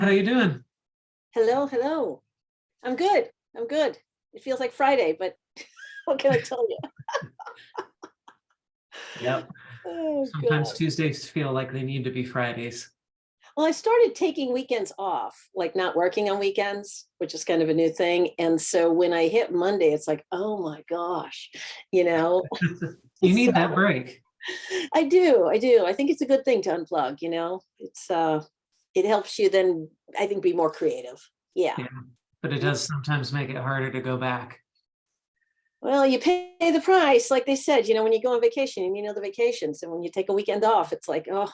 How you doing? Hello, hello. I'm good. I'm good. It feels like Friday, but what can I tell you? Yep. Oh, Sometimes God. Tuesdays feel like they need to be Fridays. Well, I started taking weekends off, like not working on weekends, which is kind of a new thing. And so when I hit Monday, it's like, oh my gosh, you know? You need that So break. I do. I do. I think it's a good thing to unplug, you know? It helps you then, I think, be more creative. Yeah. Yeah. But it does sometimes make it harder to go back. Well, you pay the price, like they said, when you go on vacation and the vacation. So when you take a weekend off, it's like, oh,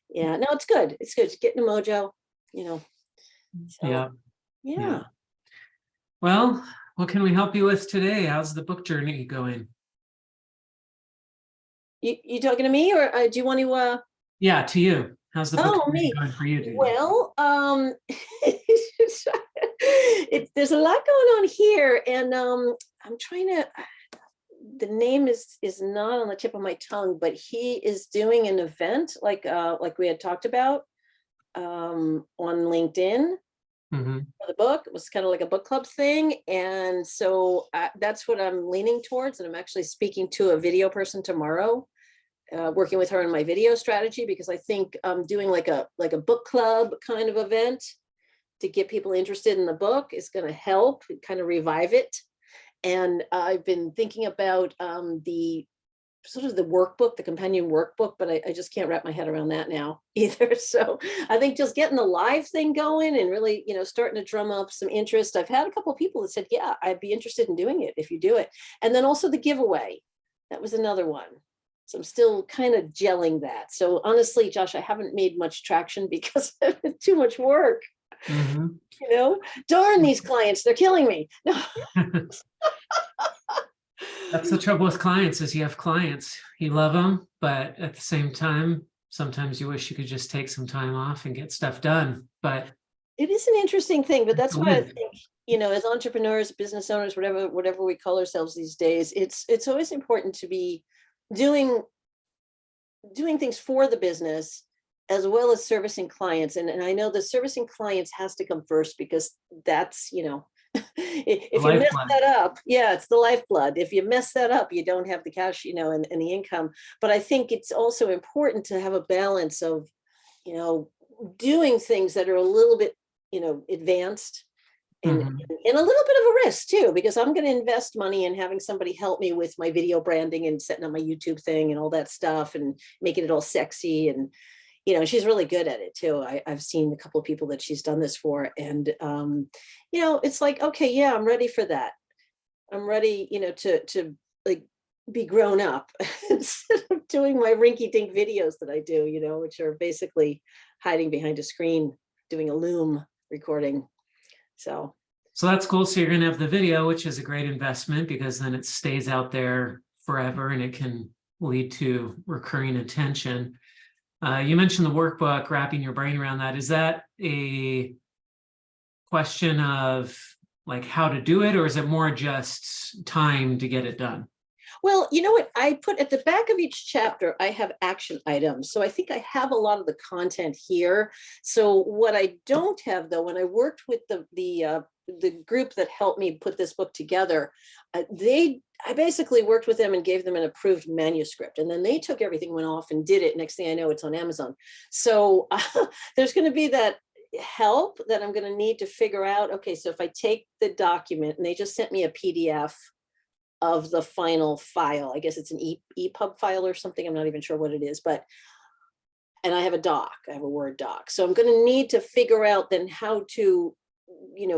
yeah, no, it's good. It's good. It's getting a mojo, you know. So, Yeah. Yeah. yeah. Well, what can we help you with today? How's the book journey going? You talking to me or do you want to, Yeah, to you. How's the book oh, journey me. going for you, dude? Well, there's a lot going on here and I'm trying to, the name is not on the tip of my tongue, but he is doing an event like we had talked about on LinkedIn Mm-hmm. for the book. It was kind of like a book club thing. And so that's what I'm leaning towards. And I'm actually speaking to a video person tomorrow, working with her on my video strategy, because I think doing like a book club kind of event to get people interested in the book is going to help kind of revive it. And I've been thinking about the sort of the workbook, the companion workbook, but I just can't wrap my head around that now either. So I think just getting the live thing going and really, starting to drum up some interest. I've had a couple of people that said, yeah, I'd be interested in doing it if you do it. And then also the giveaway. That was another one. So I'm still kind of gelling that. So honestly, Josh, I haven't made much traction because it's too much work. Mm-hmm. Darn these clients, they're killing me. No. That's the trouble with clients is you have clients, you love them, but at the same time, sometimes you wish you could just take some time off and get stuff done. But It is an interesting thing, but that's it's a why I win. think, as entrepreneurs, business owners, whatever we call ourselves these days, it's always important to be doing things for the business as well as servicing clients. And I know the servicing clients has to come first because that's, if you mess Lifeblood. that up, yeah, it's the lifeblood. If you mess that up, you don't have the cash, and the income. But I think it's also important to have a balance of, doing things that are a little bit, advanced and Mhm. a little bit of a risk too, because I'm going to invest money in having somebody help me with my video branding and setting up my YouTube thing and all that stuff and making it all sexy. And, she's really good at it too. I've seen a couple of people that she's done this for. And, it's like, okay, yeah, I'm ready for that. I'm ready, to like be grown up instead of doing my rinky dink videos that I do, which are basically hiding behind a screen, doing a Loom recording. So So that's cool. So you're going to have the video, which is a great investment because then it stays out there forever and it can lead to recurring attention. You mentioned the workbook, wrapping your brain around that. Is that a question of like how to do it, or is it more just time to get it done? well, you know what? I put at the back of each chapter, I have action items. So I think I have a lot of the content here. So what I don't have though, when I worked with the group that helped me put this book together, I basically worked with them and gave them an approved manuscript. And then they took everything, went off and did it. Next thing I know, it's on Amazon. So there's going to be that help that I'm going to need to figure out. Okay, so if I take the document and they just sent me a PDF of the final file. I guess it's an EPUB file or something. I'm not even sure what it is, and I have a doc, I have a Word doc. So I'm going to need to figure out then how to,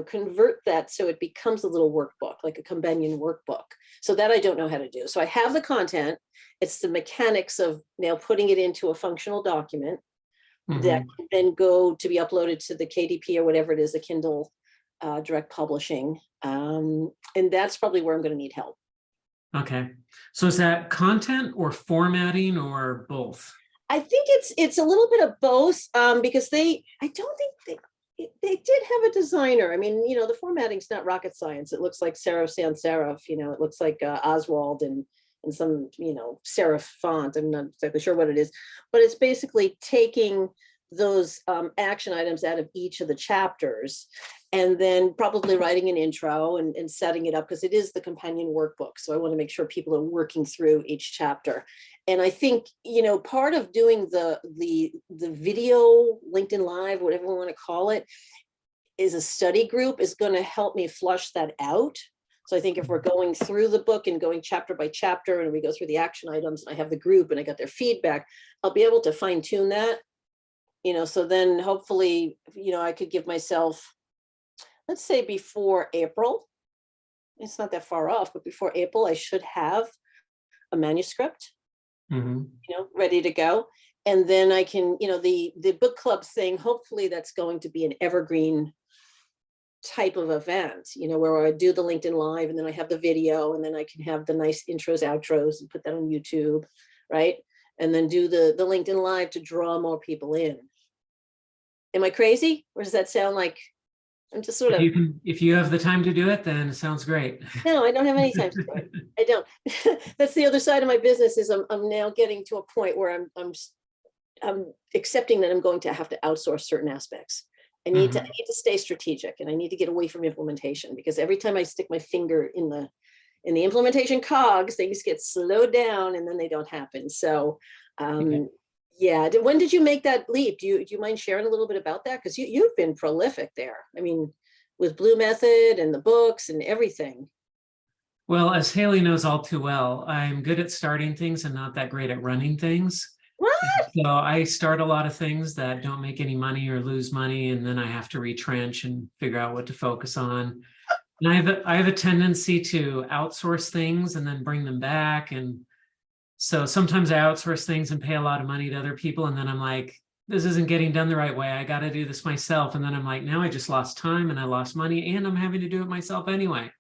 convert that so it becomes a little workbook, like a companion workbook. So that I don't know how to do. So I have the content. It's the mechanics of now putting it into a functional document that can then go to be uploaded to the KDP or whatever it is, the Kindle direct publishing. And that's probably where I'm going to need help. Okay. So is that content or formatting or both? I think it's a little bit of both because I don't think they did have a designer. I mean, the formatting's not rocket science. It looks like serif sans serif, it looks like Oswald and some, serif font. I'm not exactly sure what it is, but it's basically taking those action items out of each of the chapters, and then probably writing an intro and setting it up, because it is the companion workbook. So I want to make sure people are working through each chapter. And I think, you know, part of doing the video LinkedIn Live, whatever we want to call it, is a study group is going to help me flush that out. So I think if we're going through the book and going chapter by chapter, and we go through the action items, and I have the group and I got their feedback, I'll be able to fine tune that, you know, so then hopefully, you know, I could give myself, let's say before April, it's not that far off, but before April, I should have a manuscript, you know, ready to go. And then I can, you know, the book club thing, hopefully that's going to be an evergreen type of event, you know, where I do the LinkedIn Live, and then I have the video, and then I can have the nice intros, outros, and put that on YouTube, right? And then do the LinkedIn Live to draw more people in. Am I crazy? Or does that sound like I'm just sort of... If you have the time to do it, then it sounds great. No, I don't have any time to do it. I don't. That's the other side of my business, is I'm now getting to a point where I'm accepting that I'm going to have to outsource certain aspects. I need to stay strategic, and I need to get away from implementation, because every time I stick my finger in the implementation cogs, things get slowed down and then they don't happen. So yeah. When did you make that leap? Do you mind sharing a little bit about that? Because you've been prolific there. I mean, with Blue Method and the books and everything. Well, as Haley knows all too well, I'm good at starting things and not that great at running things. What? So I start a lot of things that don't make any money or lose money, and then I have to retrench and figure out what to focus on. And I have a tendency to outsource things and then bring them back. And so sometimes I outsource things and pay a lot of money to other people, and then I'm like, this isn't getting done the right way. I got to do this myself. And then I'm like, now I just lost time and I lost money, and I'm having to do it myself anyway.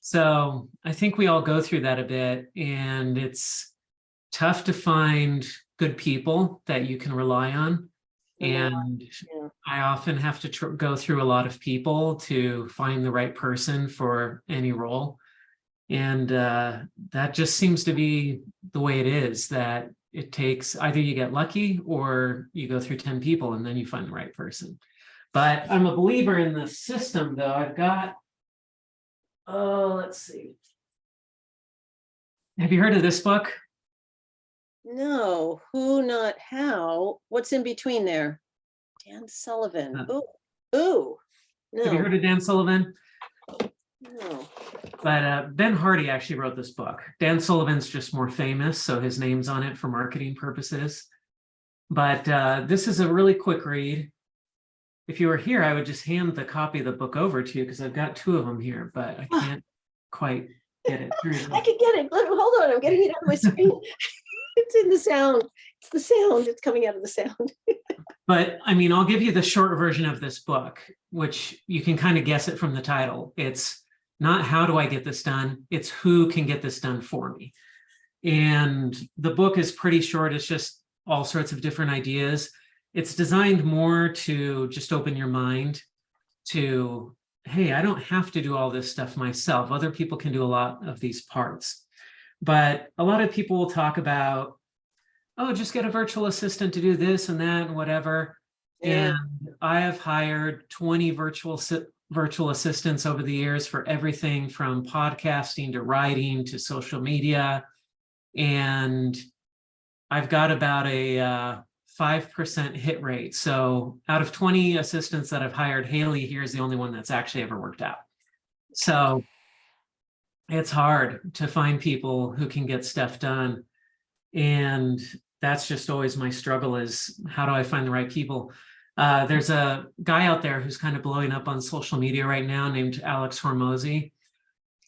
So I think we all go through that a bit, and it's tough to find good people that you can rely on. And I often have to go through a lot of people to find the right person for any role. And that just seems to be the way it is, that it takes either you get lucky or you go through 10 people and then you find the right person. But I'm a believer in the system, though. I've got, let's see. Have you heard of this book? No, Who Not How. What's in between there? Dan Sullivan. No. Have you heard of Dan Sullivan? No. But Ben Hardy actually wrote this book. Dan Sullivan's just more famous, so his name's on it for marketing purposes. But this is a really quick read. If you were here, I would just hand the copy of the book over to you, because I've got 2 of them here, but I can't quite get it through. I can get it. Hold on, I'm getting it on my screen. It's in the sound. It's the sound. It's coming out of the sound. But I mean, I'll give you the short version of this book, which you can kind of guess it from the title. It's not how do I get this done? It's who can get this done for me. And the book is pretty short. It's just all sorts of different ideas. It's designed more to just open your mind to, hey, I don't have to do all this stuff myself. Other people can do a lot of these parts. But a lot of people will talk about, oh, just get a virtual assistant to do this and that and whatever. Yeah. And I have hired 20 virtual assistants over the years for everything from podcasting to writing to social media. And I've got about a 5% hit rate. So out of 20 assistants that I've hired, Haley here is the only one that's actually ever worked out. So it's hard to find people who can get stuff done. And that's just always my struggle, is how do I find the right people? There's a guy out there who's kind of blowing up on social media right now named Alex Hormozy,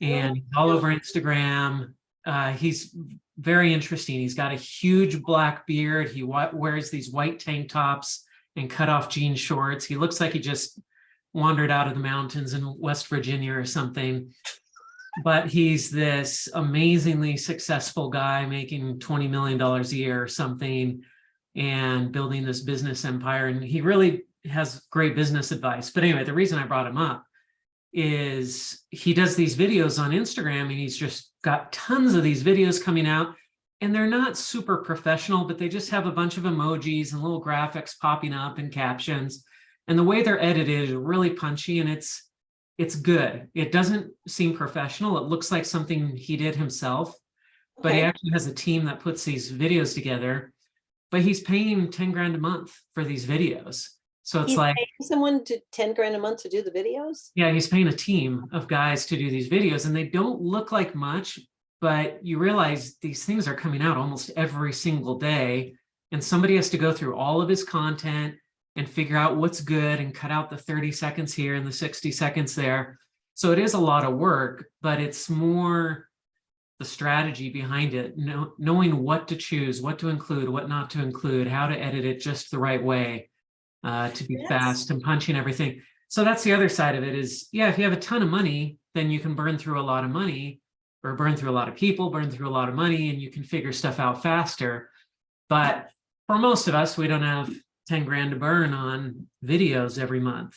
and he's all over Instagram. He's very interesting. He's got a huge black beard. He wears these white tank tops and cut off jean shorts. He looks like he just wandered out of the mountains in West Virginia or something. But he's this amazingly successful guy making $20 million a year or something and building this business empire. And he really has great business advice. But anyway, the reason I brought him up is he does these videos on Instagram, and he's just got tons of these videos coming out. and they're not super professional, but they just have a bunch of emojis and little graphics popping up and captions. And the way they're edited is really punchy, and it's good. It doesn't seem professional. It looks like something he did himself, but he Okay. actually has a team that puts these videos together. But he's paying 10 grand a month for these videos. So it's He's like, paying someone to 10 grand a month to do the videos? yeah, he's paying a team of guys to do these videos, and they don't look like much, but you realize these things are coming out almost every single day, and somebody has to go through all of his content and figure out what's good and cut out the 30 seconds here and the 60 seconds there. So it is a lot of work, but it's more the strategy behind it, knowing what to choose, what to include, what not to include, how to edit it just the right way, to be That's fast and punchy and everything. So that's the other side of it is, yeah, if you have a ton of money, then you can burn through a lot of money, or burn through a lot of people, burn through a lot of money, and you can figure stuff out faster. But for most of us, we don't have 10 grand to burn on videos every month.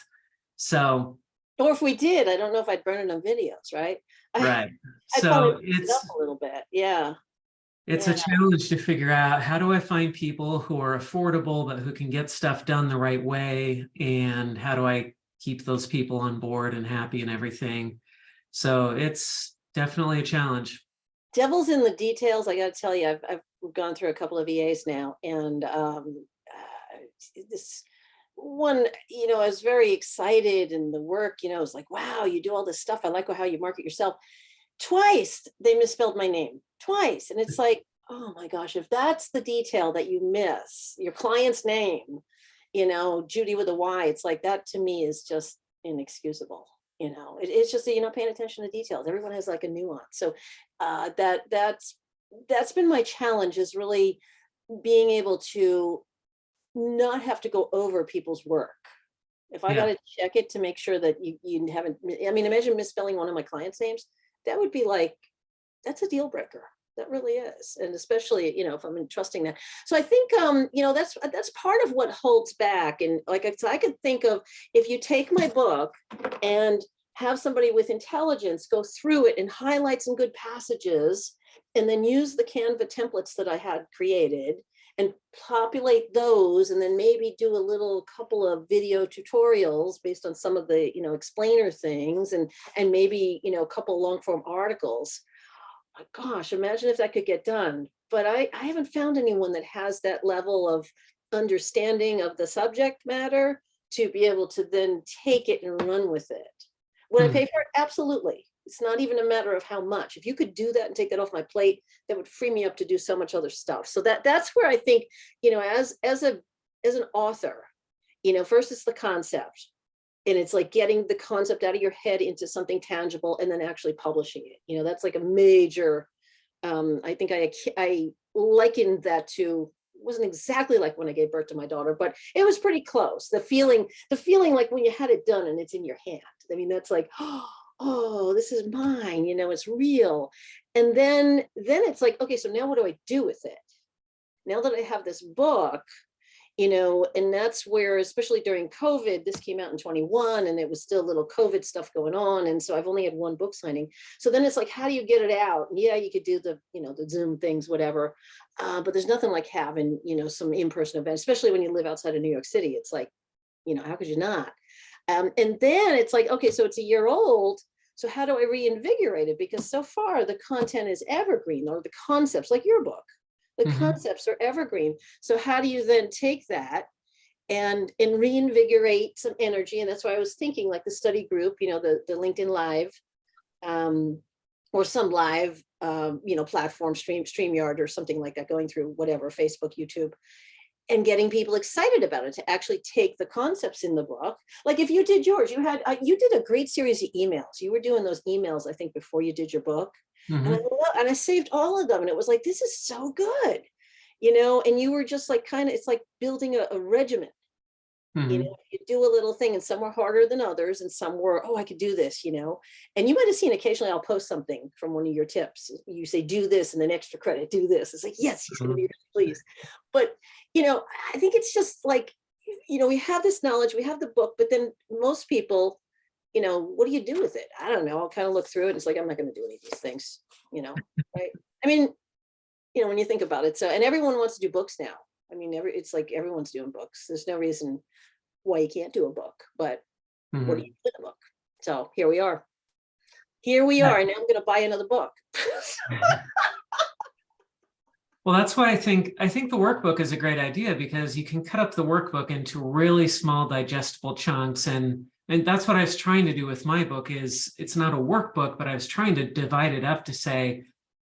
So, or if we did, I don't know if I'd burn it on videos, right? right. I'd probably So mix it up a little bit. Yeah. it's a Yeah. challenge to figure out, how do I find people who are affordable, but who can get stuff done the right way? And how do I keep those people on board and happy and everything? So it's definitely a challenge. Devil's in the details. I got to tell you, I've gone through a couple of VAs now, and this one, I was very excited, and the work, was like, wow, you do all this stuff. I like how you market yourself. Twice they misspelled my name, twice, and it's like, oh my gosh, if that's the detail that you miss, your client's name, Judy with a Y, it's like that to me is just inexcusable. It's just that you're not paying attention to details. Everyone has like a nuance. So that's been my challenge, is really being able to not have to go over people's work. If I got Yeah. to check it to make sure that you haven't, I mean, imagine misspelling one of my clients' names. That would be like, that's a deal breaker. That really is. And especially, if I'm entrusting that. So I think, that's part of what holds back. And like I could think of, if you take my book and have somebody with intelligence go through it and highlight some good passages, and then use the Canva templates that I had created and populate those, and then maybe do a little couple of video tutorials based on some of the, explainer things, and maybe, a couple long form articles. My gosh, imagine if that could get done. But I haven't found anyone that has that level of understanding of the subject matter to be able to then take it and run with it. Would I Hmm. pay for it? Absolutely. It's not even a matter of how much. If you could do that and take that off my plate, that would free me up to do so much other stuff. So that's where I think, as an author, first it's the concept, and it's like getting the concept out of your head into something tangible, and then actually publishing it. That's like a major, I think I likened that to, wasn't exactly like when I gave birth to my daughter, but it was pretty close. The feeling like when you had it done and it's in your hand. I mean, that's like, oh, this is mine, it's real. And then it's like, okay, so now what do I do with it? Now that I have this book, and that's where, especially during COVID, this came out in 21, and it was still a little COVID stuff going on. And so I've only had one book signing. So then it's like, how do you get it out? And yeah, you could do the, the Zoom things, whatever. But there's nothing like having, some in-person event, especially when you live outside of New York City. It's like, how could you not? And then it's like, okay, so it's a year old. So how do I reinvigorate it? Because so far the content is evergreen, or the concepts, like your book. The Mhm. concepts are evergreen. So how do you then take that and reinvigorate some energy? And that's why I was thinking, like the study group, the LinkedIn Live, or some live, platform, StreamYard or something like that, going through whatever, Facebook, YouTube, and getting people excited about it, to actually take the concepts in the book. Like if you did yours, you did a great series of emails. You were doing those emails, I think, before you did your book. And Mhm. I saved all of them, and it was like, this is so good, and you were just like, kind of, it's like building a regimen. Mhm. You do a little thing, and some were harder than others, and some were, oh, I could do this, and you might have seen occasionally I'll post something from one of your tips. You say, do this, and then extra credit, do this. It's like, yes, he's going to be really pleased. But, I think it's just like, we have this knowledge, we have the book, but then most people, what do you do with it? I don't know. I'll kind of look through it. It's like, I'm not going to do any of these things, right? I mean, you know, when you think about it. So, and everyone wants to do books now. I mean, it's like everyone's doing books. There's no reason why you can't do a book, but what do Mhm. you do in a book? So here we are. Here we Yeah. are. Now I'm going to buy another book. Well, that's why I think the workbook is a great idea, because you can cut up the workbook into really small digestible chunks. And that's what I was trying to do with my book. Is it's not a workbook, but I was trying to divide it up to say,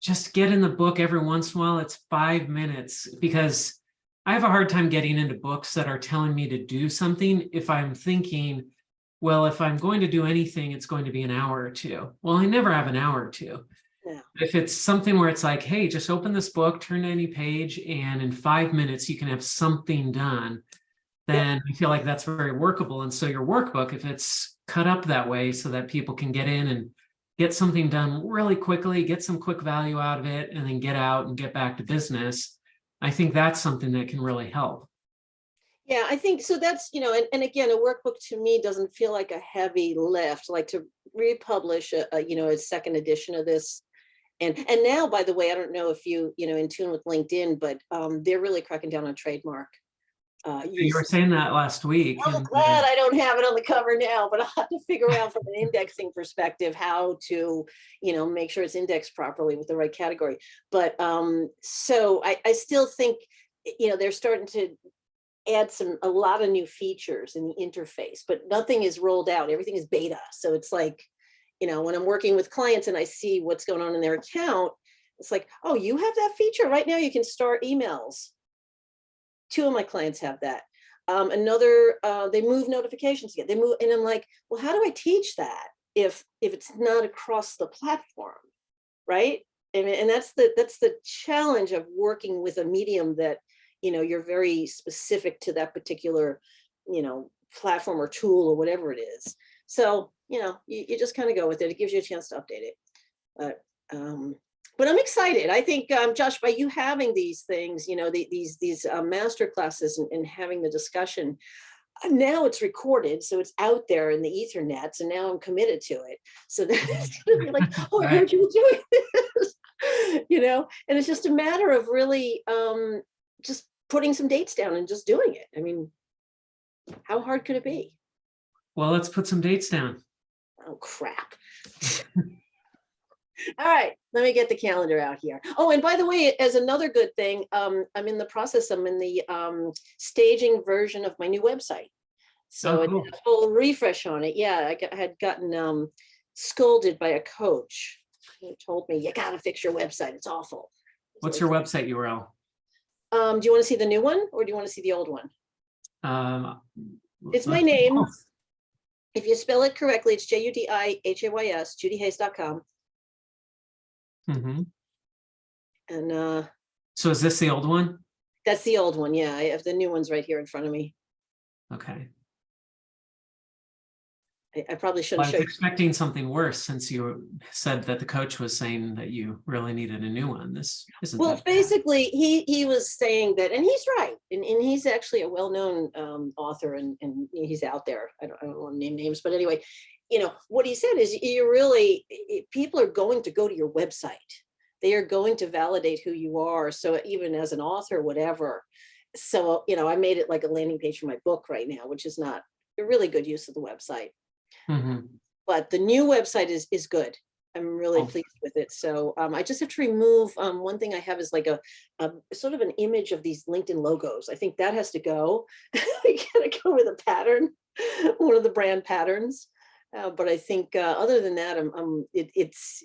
just get in the book every once in a while. It's 5 minutes, because I have a hard time getting into books that are telling me to do something if I'm thinking, well, if I'm going to do anything, it's going to be an hour or two. Well, I never have an hour or two. Yeah. If it's something where it's like, hey, just open this book, turn to any page, and in 5 minutes you can have something done, Yep. then I feel like that's very workable. And so your workbook, if it's cut up that way so that people can get in and get something done really quickly, get some quick value out of it, and then get out and get back to business, I think that's something that can really help. Yeah, I think so. That's, you know, and again, a workbook to me doesn't feel like a heavy lift, like to republish you know, a second edition of this. And now, by the way, I don't know if you know, in tune with LinkedIn, but they're really cracking down on trademark You were use. saying that last week. I'm And glad I don't have it on the cover now, but I'll have to figure out from an indexing perspective how to, you know, make sure it's indexed properly with the right category. But so I still think, you know, they're starting to add a lot of new features in the interface, but nothing is rolled out. Everything is beta. So it's like, you know, when I'm working with clients and I see what's going on in their account, it's like, oh, you have that feature right now. You can start emails. 2 of my clients have that. Another, they move notifications again. They move, and I'm like, well, how do I teach that if it's not across the platform, right? And that's the challenge of working with a medium that, you know, you're very specific to that particular, you know, platform or tool or whatever it is. So, you know, you just kind of go with it. It gives you a chance to update it. But I'm excited. I think, Josh, by you having these things, you know, these master classes and having the discussion, now it's recorded, so it's out there in the Ethernet. So now I'm committed to it. So then it's going to be like, oh, I right. heard you were doing this, you know, and it's just a matter of really just putting some dates down and just doing it. I mean, how hard could it be? Well, let's put some dates down. Oh, crap. All right, let me get the calendar out here. Oh, and by the way, as another good thing, I'm in the process, I'm in the staging version of my new website. So Oh, it's cool. a full refresh on it. Yeah, I had gotten scolded by a coach who told me, you gotta fix your website, it's awful. What's your website URL? Do you want to see the new one or do you want to see the old one? Um, It's my name. If you spell it correctly, it's JUDIHAYS, judyhayes.com. Mm-hmm. And So is this the old one? that's the old one. Yeah, I have the new ones right here in front of me. Okay. I probably Well, shouldn't I show was you. expecting something worse, since you said that the coach was saying that you really needed a new one. This isn't Well, that bad. basically, he was saying that, and he's right, and he's actually a well-known author, and he's out there. I don't want to name names, but anyway, you know what he said is, you really, people are going to go to your website. They are going to validate who you are. So even as an author, whatever. So, you know, I made it like a landing page for my book right now, which is not a really good use of the website. Mm-hmm. But the new website is good. I'm really Oh. pleased with it. So I just have to remove, one thing I have is like a sort of an image of these LinkedIn logos. I think that has to go. I gotta go with a pattern, one of the brand patterns. But I think other than that, it's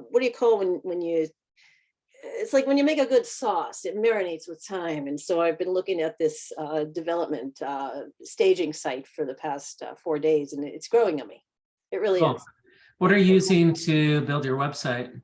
what do you call when you, it's like when you make a good sauce, it marinates with time. And so I've been looking at this development staging site for the past 4 days, and it's growing on me. It really Cool. is. What are you using to build your website?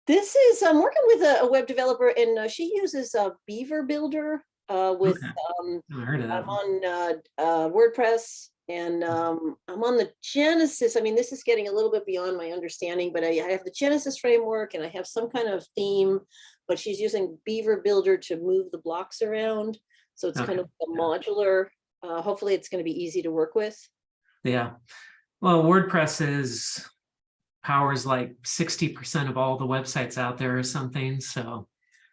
This is, I'm working with a web developer, and she uses a Beaver Builder with, Okay. I heard of I'm that. on WordPress, and I'm on the Genesis. I mean, this is getting a little bit beyond my understanding, but I have the Genesis framework and I have some kind of theme, but she's using Beaver Builder to move the blocks around. So it's kind Okay. of a modular, hopefully it's going to be easy to work with. Yeah. Well, WordPress is powers like 60% of all the websites out there or something. So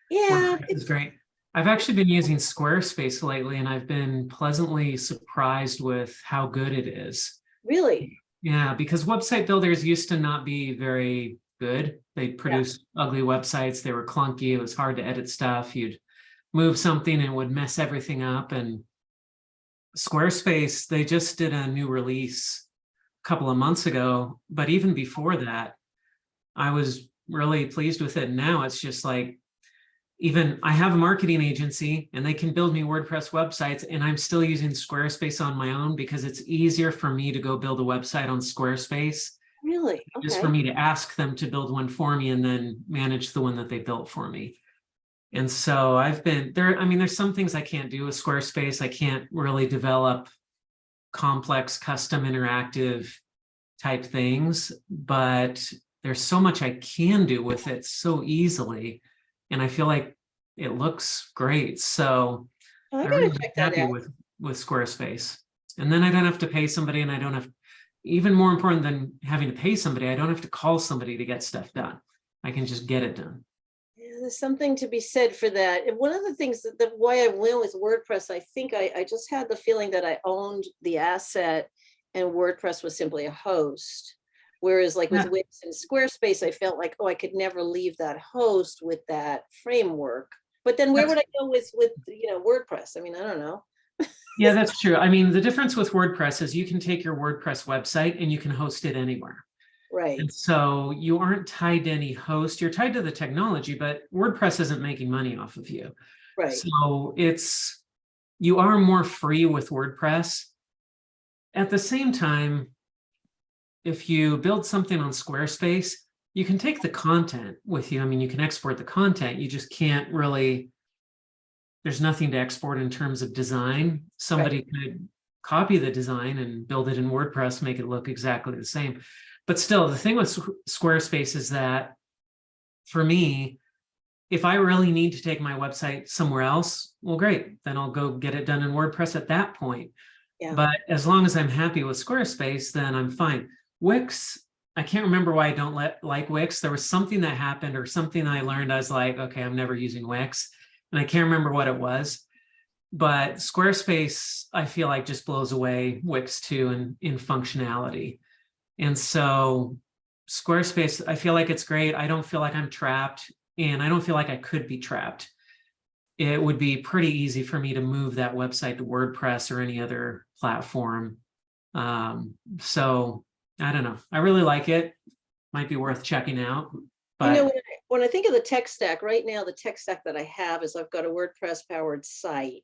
Yeah, WordPress is great. I've actually been using Squarespace lately, and I've been pleasantly surprised with how good it is. really. Yeah, because website builders used to not be very good. They'd Yeah, produce ugly websites. They were clunky. It was hard to edit stuff. You'd move something and it would mess everything up. And Squarespace, they just did a new release a couple of months ago. But even before that, I was really pleased with it. Now it's just like, even I have a marketing agency and they can build me WordPress websites, and I'm still using Squarespace on my own because it's easier for me to go build a website on Squarespace really. just for Okay. me to ask them to build one for me and then manage the one that they built for me. And so I've been there. I mean, there's some things I can't do with Squarespace. I can't really develop complex, custom, interactive type things, but there's so much I can do with it so easily. And I feel like it looks great. So I I gotta really check that happy out. with Squarespace. And then I don't have to pay somebody, and I don't have, even more important than having to pay somebody, I don't have to call somebody to get stuff done. I can just get it done. Yeah, there's something to be said for that. And one of the things that why I went with WordPress, I think I just had the feeling that I owned the asset and WordPress was simply a host. Whereas like with Yeah, Wix and Squarespace, I felt like, oh, I could never leave that host with that framework. But then where that's would I go with WordPress? I mean, I don't know. yeah, that's true. I mean, the difference with WordPress is you can take your WordPress website and you can host it anywhere. Right, And so you aren't tied to any host. You're tied to the technology, but WordPress isn't making money off of you. right. So you are more free with WordPress. At the same time, if you build something on Squarespace, you can take the content with you. I mean, you can export the content. You just can't really, there's nothing to export in terms of design. Right. Somebody could copy the design and build it in WordPress, make it look exactly the same. But still, the thing with Squarespace is that for me, if I really need to take my website somewhere else, well, great, then I'll go get it done in WordPress at that point. Yeah. But as long as I'm happy with Squarespace, then I'm fine. Wix, I can't remember why I don't like Wix. There was something that happened or something I learned. I was like, okay, I'm never using Wix. And I can't remember what it was. But Squarespace, I feel like just blows away Wix too in functionality. And so Squarespace, I feel like it's great. I don't feel like I'm trapped, and I don't feel like I could be trapped. It would be pretty easy for me to move that website to WordPress or any other platform. So I don't know. I really like it. Might be worth checking out. You know, But when I think of the tech stack right now, the tech stack that I have is I've got a WordPress powered site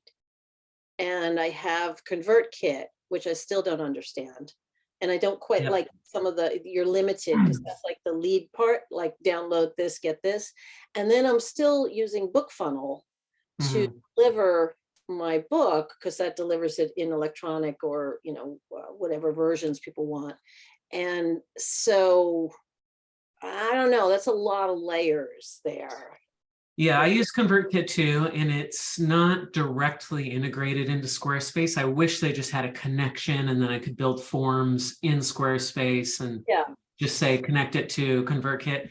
and I have ConvertKit, which I still don't understand. And I don't quite yep. like some of you're limited because that's like the lead part, like download this, get this. And then I'm still using BookFunnel to Mhm. deliver my book because that delivers it in electronic or, whatever versions people want. And so I don't know, that's a lot of layers there. Yeah, I use ConvertKit too, and it's not directly integrated into Squarespace. I wish they just had a connection, and then I could build forms in Squarespace and Yeah. just say connect it to ConvertKit.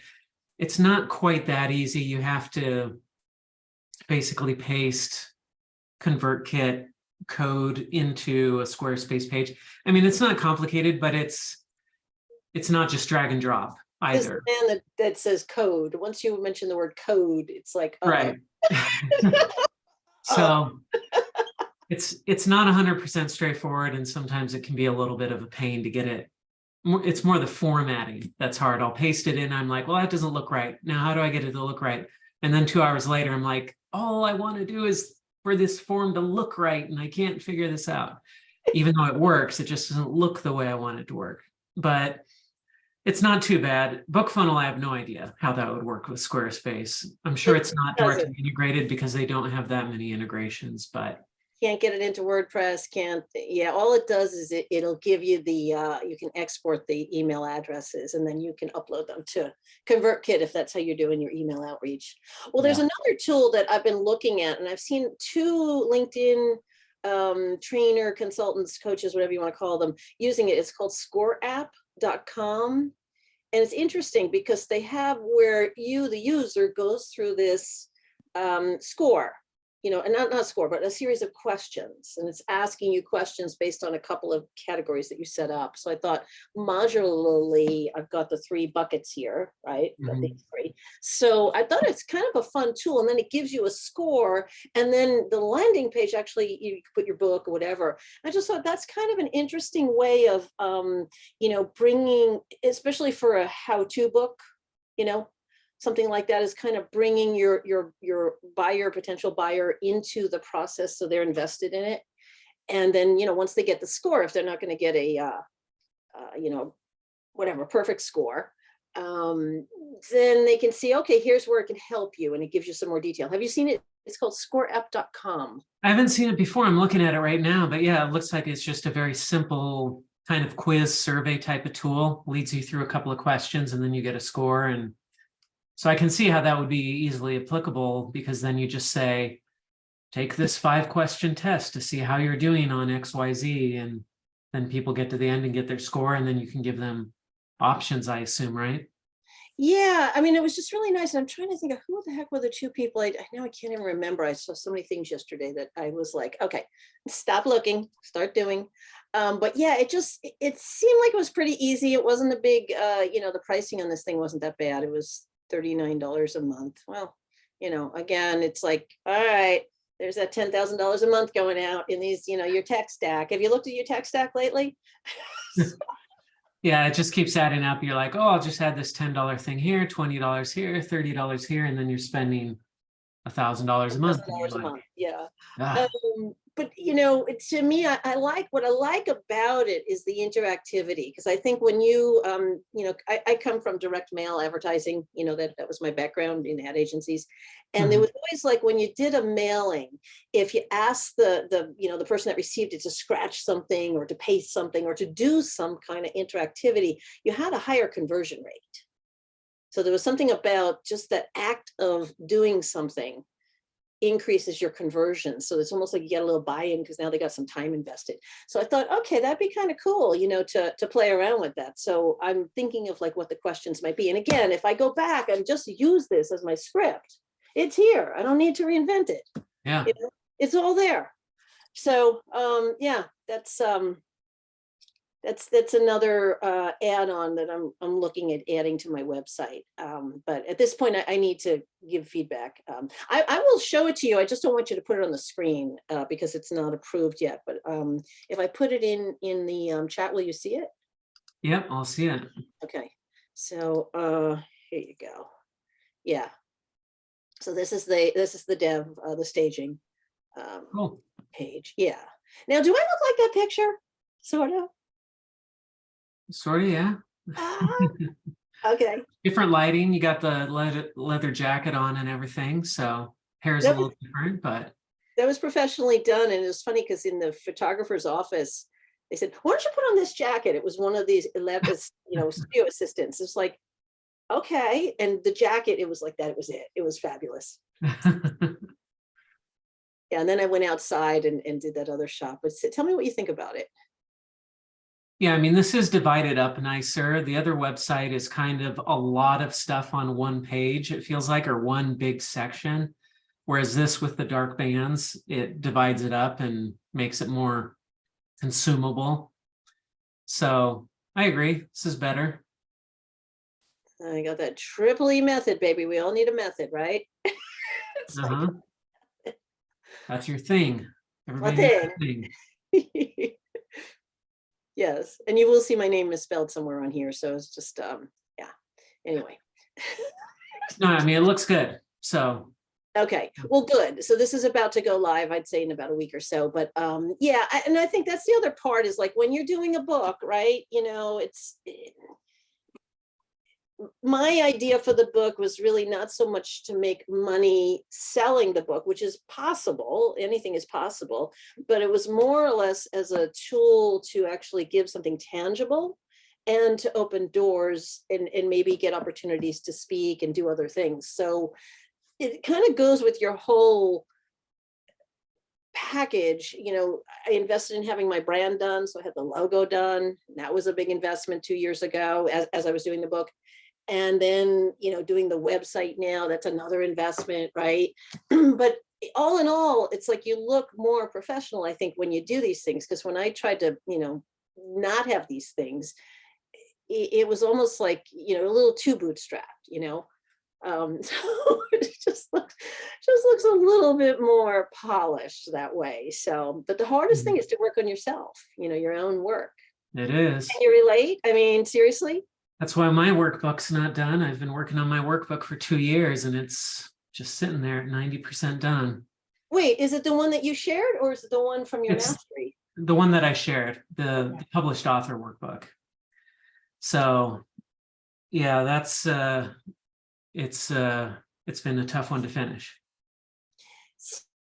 It's not quite that easy. You have to basically paste ConvertKit code into a Squarespace page. I mean, it's not complicated, but it's not just drag and drop This either. man that says code, once you mention the word code, it's like, Right. uh, So it's not 100% straightforward, and sometimes it can be a little bit of a pain to get it. It's more the formatting that's hard. I'll paste it in. I'm like, well, that doesn't look right. Now, how do I get it to look right? And then 2 hours later, I'm like, all I want to do is for this form to look right, and I can't figure this out. Even though it works, it just doesn't look the way I want it to work. But it's not too bad. BookFunnel, I have no idea how that would work with Squarespace. I'm sure it it's not doesn't. directly integrated because they don't have that many integrations, but Can't get it into WordPress, can't, yeah, all it does is it'll give you you can export the email addresses and then you can upload them to ConvertKit if that's how you're doing your email outreach. Well, there's yeah. another tool that I've been looking at and I've seen two LinkedIn trainer, consultants, coaches, whatever you want to call them, using it. It's called scoreapp.com. And it's interesting because they have where you, the user, goes through this score, and not score, but a series of questions. And it's asking you questions based on a couple of categories that you set up. So I thought modularly, I've got the 3 buckets here, right? Mhm. These 3. So I thought it's kind of a fun tool. And then it gives you a score. And then the landing page, actually, you can put your book or whatever. I just thought that's kind of an interesting way of, bringing, especially for a how-to book, something like that, is kind of bringing your buyer, potential buyer, into the process, so they're invested in it. And then, once they get the score, if they're not going to get a whatever perfect score, then they can see, okay, here's where it can help you, and it gives you some more detail. Have you seen it? It's called scoreapp.com. I haven't seen it before. I'm looking at it right now, but yeah, it looks like it's just a very simple kind of quiz survey type of tool. Leads you through a couple of questions, and then you get a score. And so I can see how that would be easily applicable, because then you just say, take this 5-question test to see how you're doing on XYZ. And then people get to the end and get their score, and then you can give them options, I assume, right? Yeah, I mean, it was just really nice. And I'm trying to think of who the heck were the 2 people. I know I can't even remember. I saw so many things yesterday that I was like, okay, stop looking, start doing. But yeah, it seemed like it was pretty easy. It wasn't a big, the pricing on this thing wasn't that bad. It was $39 a month. Well, again, it's like, all right, there's that $10,000 a month going out in these, your tech stack. Have you looked at your tech stack lately? Yeah, it just keeps adding up. You're like, oh, I'll just add this $10 thing here, $20 here, $30 here, and then you're spending $1,000 a month. And you're $1,000 a like, month, yeah. ah. But to me, I like, what I like about it is the interactivity, because I think when you, I come from direct mail advertising, that was my background in ad agencies. And there was always, like, when you did a mailing, if you asked the person that received it to scratch something or to paste something or to do some kind of interactivity, you had a higher conversion rate. So there was something about just that act of doing something increases your conversion. So it's almost like you get a little buy-in, because now they got some time invested. So I thought, okay, that'd be kind of cool, to play around with that. So I'm thinking of, like, what the questions might be. And again, if I go back and just use this as my script, it's here. I don't need to reinvent it. Yeah. It's all there. So yeah, that's another add-on that I'm looking at adding to my website. But at this point, I need to give feedback. I will show it to you. I just don't want you to put it on the screen because it's not approved yet. But if I put it in the chat, will you see it? Yep, I'll see it. Okay. So here you go. Yeah. So this is the dev, the staging Cool. page. Yeah. Now, do I look like that picture? Sort of. Sort of, yeah. Okay. Different lighting. You got the leather jacket on and everything, so hair's a little different, but that was professionally done. And it was funny because in the photographer's office, they said, why don't you put on this jacket? It was one of these 11, studio assistants. It's like, okay. And the jacket, it was like that. It was it. It was fabulous. Yeah. And then I went outside and did that other shot. But tell me what you think about it. Yeah, I mean, this is divided up nicer. The other website is kind of a lot of stuff on one page, it feels like, or one big section. Whereas this, with the dark bands, it divides it up and makes it more consumable. So I agree. This is better. I got that triple E method, baby. We all need a method, right? Like, that's your thing. Everybody needs a thing. Yes, and you will see my name misspelled somewhere on here, so it's just yeah. Anyway. No, I mean, it looks good. So okay, well, good. So this is about to go live, I'd say, in about a week or so. But yeah, and I think that's the other part, is like when you're doing a book, right? My idea for the book was really not so much to make money selling the book, which is possible. Anything is possible, but it was more or less as a tool to actually give something tangible and to open doors and maybe get opportunities to speak and do other things. So it kind of goes with your whole package, I invested in having my brand done. So I had the logo done. That was a big investment 2 years ago as I was doing the book. And then, doing the website now, that's another investment, right? But all in all, it's like you look more professional, I think, when you do these things. Because when I tried to, not have these things, it was almost like, a little too bootstrapped. So it just looks a little bit more polished that way. So, but the hardest thing is to work on yourself, your own work. It is. Can you relate? I mean, seriously? That's why my workbook's not done. I've been working on my workbook for 2 years and it's just sitting there at 90% done. Wait, is it the one that you shared or is it the one from your It's mastery? the one that I shared, the published author workbook. So yeah, that's it's been a tough one to finish.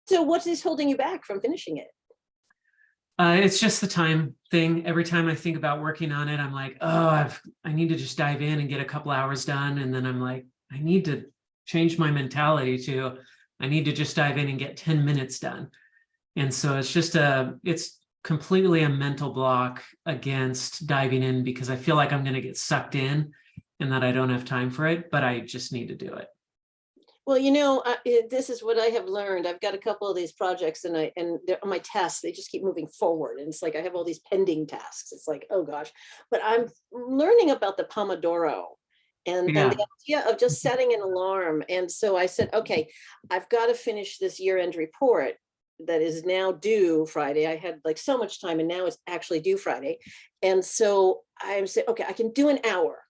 So what is holding you back from finishing it? It's just the time thing. Every time I think about working on it, I'm like, oh, I need to just dive in and get a couple hours done. And then I'm like, I need to change my mentality to, I need to just dive in and get 10 minutes done. And so it's completely a mental block against diving in because I feel like I'm going to get sucked in and that I don't have time for it, but I just need to do it. Well, this is what I have learned. I've got a couple of these projects and they're on my tasks, they just keep moving forward. And it's like, I have all these pending tasks. It's like, oh gosh, but I'm learning about the Pomodoro and the idea of just setting an alarm. And so I said, okay, I've got to finish this year-end report that is now due Friday. I had like so much time and now it's actually due Friday. And so I said, okay, I can do an hour.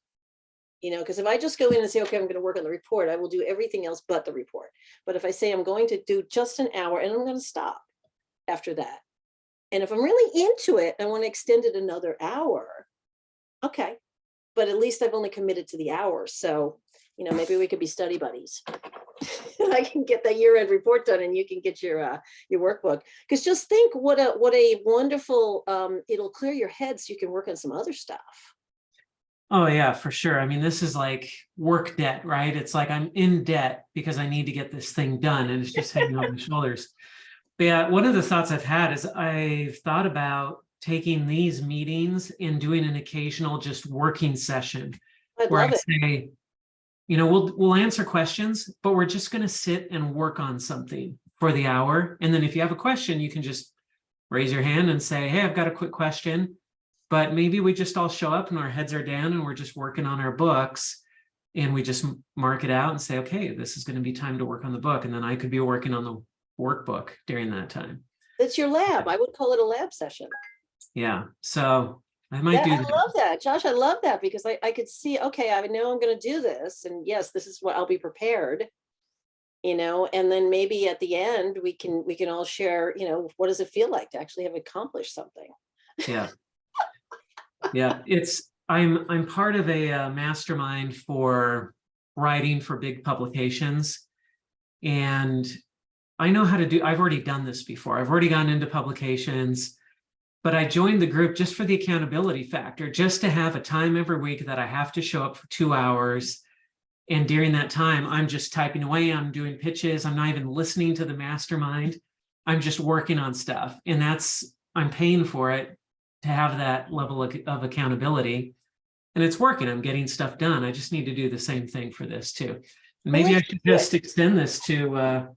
Because if I just go in and say, okay, I'm going to work on the report, I will do everything else but the report. But if I say I'm going to do just an hour and I'm going to stop after that. And if I'm really into it, I want to extend it another hour. Okay. But at least I've only committed to the hour. So, maybe we could be study buddies. I can get that year-end report done and you can get your workbook. Because just think what a wonderful, it'll clear your head so you can work on some other stuff. Oh yeah, for sure. I mean, this is like work debt, right? It's like I'm in debt because I need to get this thing done and it's just hanging on my shoulders. But yeah, one of the thoughts I've had is I've thought about taking these meetings and doing an occasional just working session where I say, we'll answer questions, but we're just going to sit and work on something for the hour. And then if you have a question, you can just raise your hand and say, hey, I've got a quick question. But maybe we just all show up and our heads are down and we're just working on our books and we just mark it out and say, okay, this is going to be time to work on the book. And then I could be working on the workbook during that time. It's your lab. I would call it a lab session. Yeah. So I might do that. I love that, Josh. I love that because I could see, okay, I know I'm going to do this. And yes, this is what I'll be prepared, and then maybe at the end we can all share, what does it feel like to actually have accomplished something? Yeah. Yeah, I'm part of a mastermind for writing for big publications. And I know how to I've already done this before. I've already gone into publications, but I joined the group just for the accountability factor, just to have a time every week that I have to show up for 2 hours. And during that time, I'm just typing away, I'm doing pitches. I'm not even listening to the mastermind. I'm just working on stuff. And I'm paying for it to have that level of accountability, and it's working. I'm getting stuff done. I just need to do the same thing for this too. And maybe I should just extend this to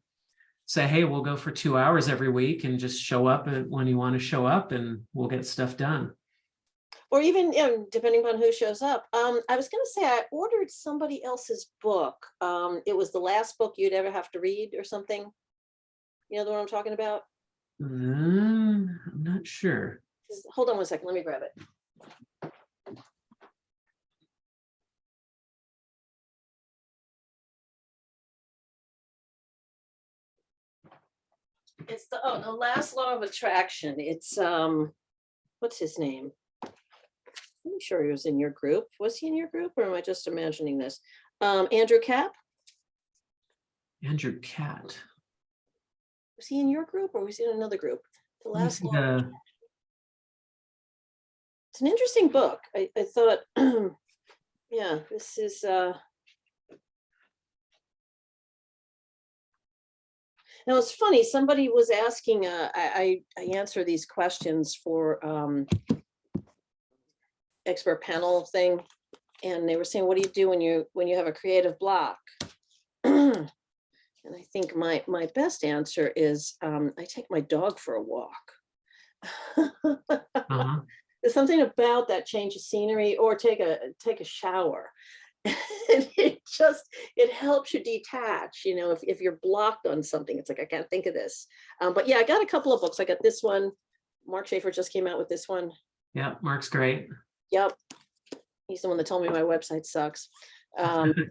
say, hey, we'll go for 2 hours every week and just show up when you want to show up and we'll get stuff done. Or even, depending on who shows up. I was going to say, I ordered somebody else's book. It was the last book you'd ever have to read or something. You know the one I'm talking about? I'm not sure. Hold on one second. Let me grab it. It's the last law of attraction. It's what's his name? I'm sure he was in your group. Was he in your group, or am I just imagining this? Andrew Capp. Andrew Catt. Was he in your group, or was he in another group? The last law. It's an interesting book. I thought, yeah, this is Now it's funny, somebody was asking, I answer these questions for expert panel thing, and they were saying, what do you do when you have a creative block? And I think my best answer is I take my dog for a walk. Uh-huh. There's something about that change of scenery, or take a shower. And it helps you detach, if you're blocked on something. It's like, I can't think of this. But yeah, I got a couple of books. I got this one. Mark Schaefer just came out with this one. Yeah, Mark's great. Yep. He's the one that told me my website sucks. And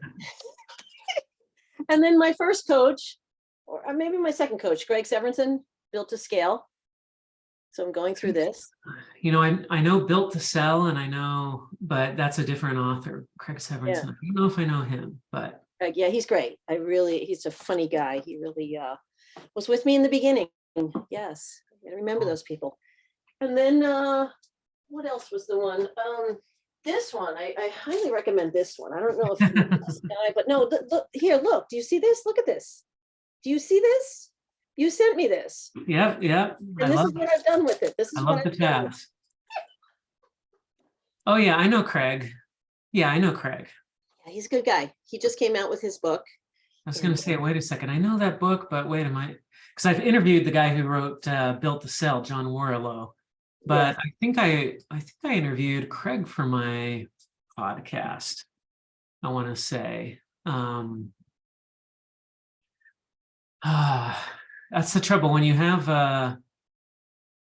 then my first coach, or maybe my second coach, Greg Severinsen, Built to Scale. So I'm going through this. I know Built to Sell, and I know, but that's a different author, Craig Severinsen. Yeah. I don't know if I know him, but Yeah, he's great. He's a funny guy. He really was with me in the beginning. Yes, I remember those people. And then what else was the one? This one, I highly recommend this one. I don't know if this guy, but no, look here, look, do you see this? Look at this. Do you see this? You sent me this. yeah. And this is what I've done with it. This is I what love the I've done. tabs. Oh yeah, I know Craig. Yeah, I know Craig. Yeah, he's a good guy. He just came out with his book. I was going to say, wait a second, I know that book, but wait a minute, because I've interviewed the guy who wrote Built to Sell, John Warlow. But yeah. I think I interviewed Craig for my podcast. I want to say, that's the trouble when you have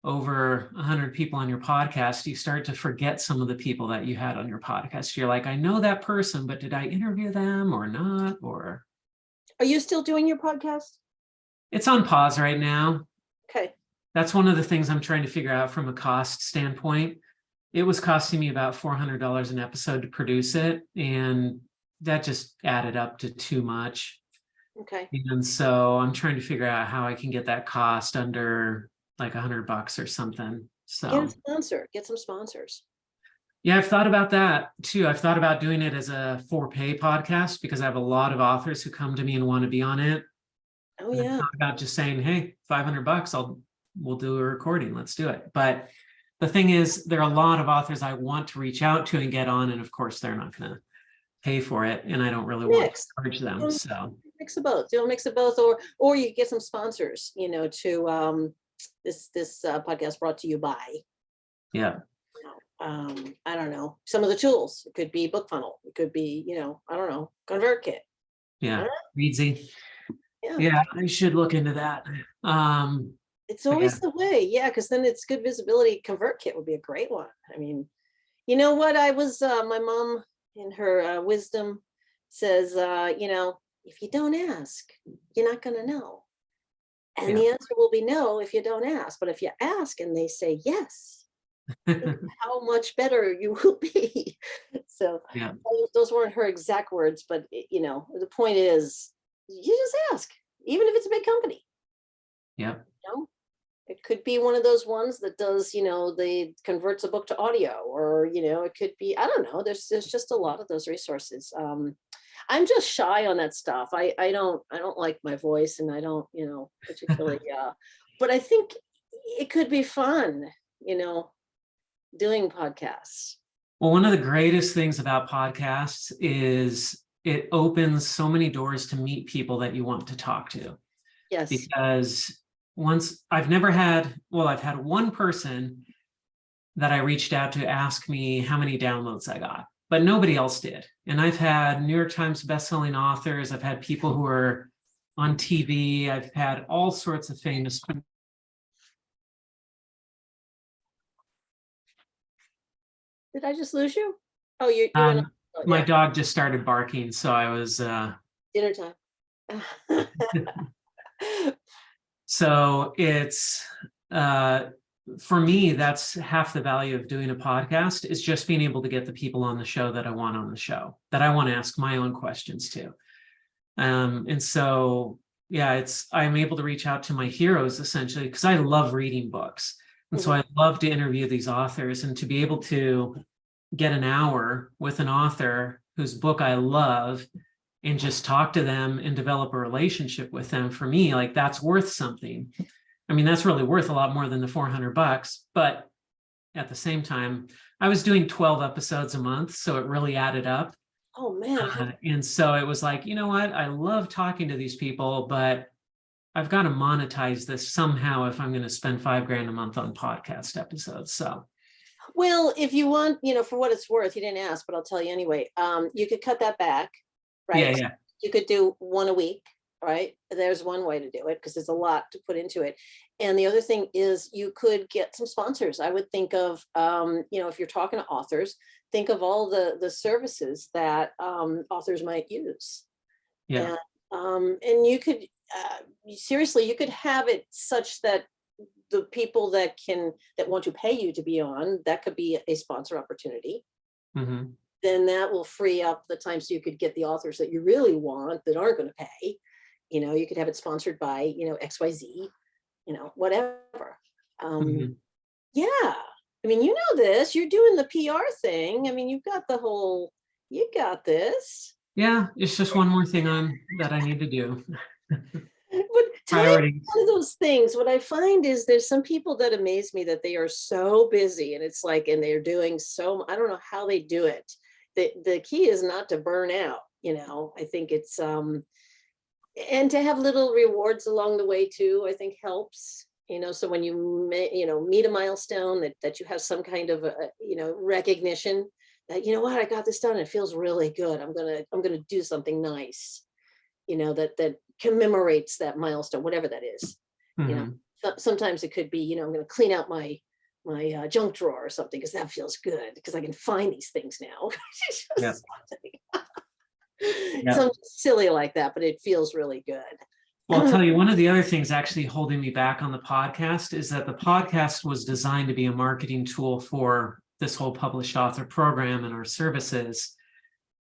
over 100 people on your podcast. You start to forget some of the people that you had on your podcast. You're like, I know that person, but did I interview them or not? Or are you still doing your podcast? It's on pause right now. Okay. That's one of the things I'm trying to figure out from a cost standpoint. It was costing me about $400 an episode to produce it, and that just added up to too much. Okay. And so I'm trying to figure out how I can get that cost under like $100 or something. So get a sponsor, get some sponsors. Yeah, I've thought about that too. I've thought about doing it as a for-pay podcast because I have a lot of authors who come to me and want to be on it. Oh yeah. About just saying, hey, $500, we'll do a recording. Let's do it. But the thing is, there are a lot of authors I want to reach out to and get on, and of course, they're not going to pay for it, and I don't really want to charge them. So mix of both. Do a mix of both, or you get some sponsors. To this podcast brought to you by. Yeah. I don't know, some of the tools. It could be BookFunnel. It could be, I don't know, ConvertKit. Yeah, Readsy. Yeah, I should look into that. It's always the way, yeah, because then it's good visibility. ConvertKit would be a great one. I mean, you know what? I was my mom, in her wisdom, says, if you don't ask, you're not going to know, and the answer will be no if you don't ask. But if you ask and they say yes, how much better you will be. So those weren't her exact words, but the point is, you just ask, even if it's a big company. Yeah. It could be one of those ones that does, they converts a book to audio, or, it could be, I don't know. There's just a lot of those resources. I'm just shy on that stuff. I don't like my voice, and I don't, particularly, but I think it could be fun, doing podcasts. Well, one of the greatest things about podcasts is it opens so many doors to meet people that you want to talk to. Yes. Because I've had one person that I reached out to ask me how many downloads I got, but nobody else did. And I've had New York Times bestselling authors. I've had people who are on TV. I've had all sorts of famous people. Did I just lose you? Oh, you went on. My dog just started barking, so I was dinner time. So it's for me, that's half the value of doing a podcast, is just being able to get the people on the show that I want on the show, that I want to ask my own questions to. And so, I'm able to reach out to my heroes, essentially, because I love reading books. And so I love to interview these authors, and to be able to get an hour with an author whose book I love and just talk to them and develop a relationship with them, for me, like that's worth something. I mean, that's really worth a lot more than the $400, but at the same time, I was doing 12 episodes a month, so it really added up. Oh man. And so it was like, you know what? I love talking to these people, but I've got to monetize this somehow if I'm going to spend $5,000 a month on podcast episodes. So, Well, if you want, for what it's worth, you didn't ask, but I'll tell you anyway. You could cut that back, right? yeah. You could do one a week, right? There's one way to do it because there's a lot to put into it. And the other thing is you could get some sponsors. I would think of, if you're talking to authors, think of all the services that authors might use. Yeah. And you could, seriously, you could have it such that the people that want to pay you to be on, that could be a sponsor opportunity. Mm-hmm. Then that will free up the time so you could get the authors that you really want that aren't going to pay. You could have it sponsored by, XYZ, whatever. Mm-hmm. Yeah. I mean, you know this, you're doing the PR thing. I mean, you got this. Yeah. It's just one more thing that I need to do. But time is one of those things. What I find is there's some people that amaze me that they are so busy, and it's like, and they're doing so, I don't know how they do it. The key is not to burn out, I think it's, and to have little rewards along the way too, I think helps, so when you meet a milestone that you have some kind of, recognition that, what, I got this done. It feels really good. I'm going to do something nice, that commemorates that milestone, whatever that is. Mm-hmm. Sometimes it could be, I'm going to clean out my junk drawer or something because that feels good because I can find these things now. Yeah. Something silly like that, but it feels really good. Well, I'll tell you, one of the other things actually holding me back on the podcast is that the podcast was designed to be a marketing tool for this whole published author program and our services.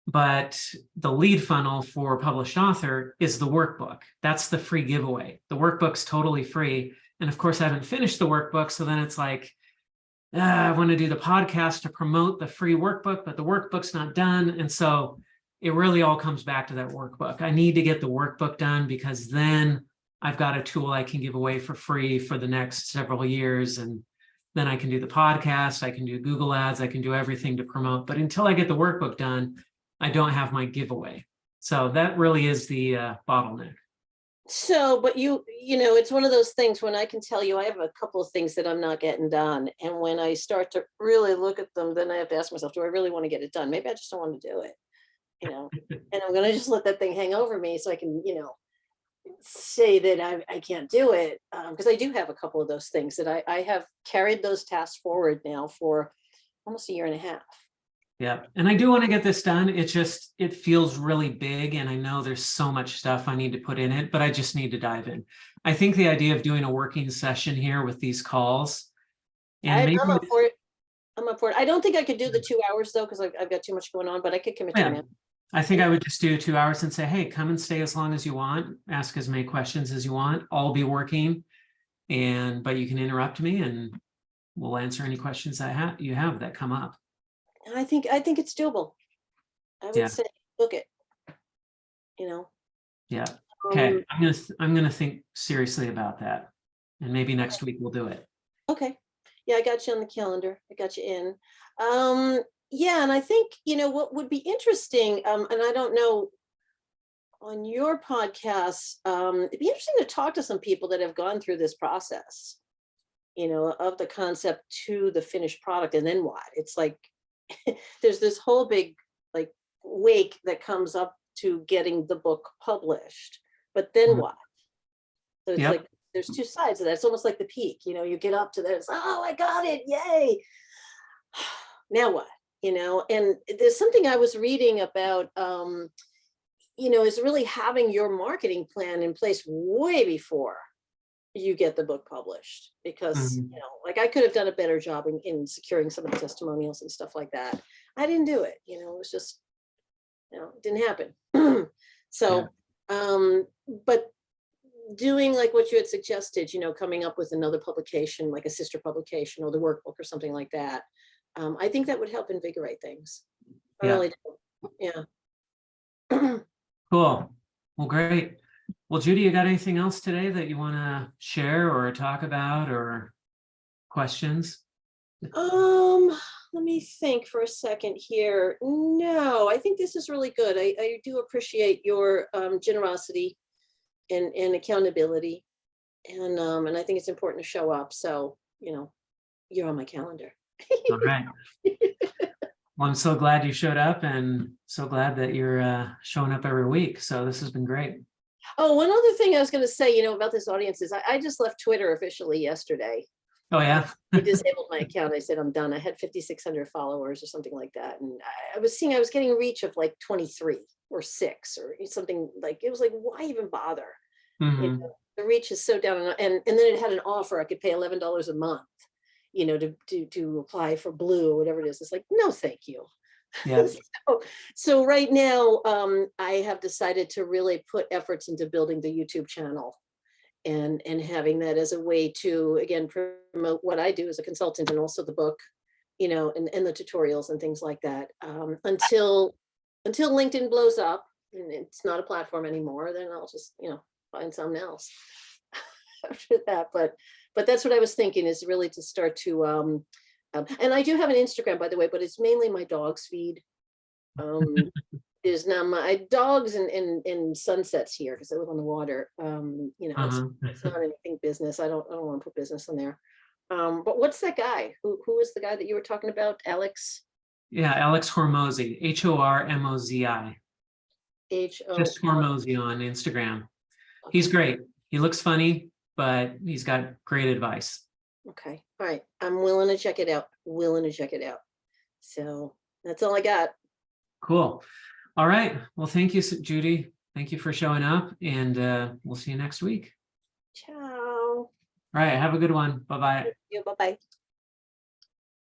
But the lead funnel for published author is the workbook. That's the free giveaway. The workbook's totally free. And of course, I haven't finished the workbook. So then it's like, I want to do the podcast to promote the free workbook, but the workbook's not done. And so it really all comes back to that workbook. I need to get the workbook done because then I've got a tool I can give away for free for the next several years. And then I can do the podcast, I can do Google ads, I can do everything to promote. But until I get the workbook done, I don't have my giveaway. So that really is the bottleneck. So, but it's one of those things when I can tell you I have a couple of things that I'm not getting done. And when I start to really look at them, then I have to ask myself, do I really want to get it done? Maybe I just don't want to do it, and I'm going to just let that thing hang over me so I can, say that I can't do it. Because I do have a couple of those things that I have carried those tasks forward now for almost a year and a half. Yeah. And I do want to get this done. It feels really big. And I know there's so much stuff I need to put in it, but I just need to dive in. I think the idea of doing a working session here with these calls. And I'm up for it. I don't think I could do the 2 hours though, because I've got too much going on, but I could commit to it. I think I would just do 2 hours and say, hey, come and stay as long as you want. Ask as many questions as you want. I'll be working. But you can interrupt me and we'll answer any questions you have that come up. I think it's doable. I would say book it. Yeah. Okay. I'm gonna think seriously about that, and maybe next week we'll do it. Okay. Yeah, I got you on the calendar. I got you in. Yeah, and I think what would be interesting, and I don't know on your podcast, it'd be interesting to talk to some people that have gone through this process. Of the concept to the finished product, and then what? It's like. There's this whole big wake that comes up to getting the book published, but then what? So it's like there's two sides of that. It's almost like the peak, you get up to this, oh, I got it, yay. Now what? And there's something I was reading about, is really having your marketing plan in place way before you get the book published, because I could have done a better job in securing some of the testimonials and stuff like that. I didn't do it. It was just it didn't happen. So but doing like what you had suggested, coming up with another publication, like a sister publication or the workbook or something like that, I think that would help invigorate things. I really do. Yeah. Cool. Well, great. Well, Judy, you got anything else today that you want to share or talk about or questions? Let me think for a second here. No, I think this is really good. I do appreciate your generosity and accountability. And I think it's important to show up. So, you're on my calendar. All right. Well, I'm so glad you showed up and so glad that you're showing up every week. So this has been great. Oh, one other thing I was going to say, about this audience is I just left Twitter officially yesterday. Oh, yeah. I disabled my account. I said, I'm done. I had 5,600 followers or something like that. And I was getting a reach of like 23 or 6 or something like, it was like, why even bother? Mhm. The reach is so down. And then it had an offer. I could pay $11 a month, to apply for Blue, whatever it is. It's like, no, thank you. Yeah. So right now, I have decided to really put efforts into building the YouTube channel and having that as a way to, again, promote what I do as a consultant and also the book, and the tutorials and things like that. Until LinkedIn blows up and it's not a platform anymore, then I'll just, find something else after that. But that's what I was thinking, is really to start to, and I do have an Instagram, by the way, but it's mainly my dog's feed. There's now my dogs and sunsets here because I live on the water. It's not anything business. I don't want to put business in there. But what's that guy? Who is the guy that you were talking about? Alex? Yeah, Alex Hormozy, Hormozi. Just Hormozy on Instagram. He's great. He looks funny, but he's got great advice. Okay. All right. I'm willing to check it out. So that's all I got. Cool. All right. Well, thank you, Judy. Thank you for showing up, and we'll see you next week. Ciao. All right. Have a good one. Bye-bye. Bye-bye.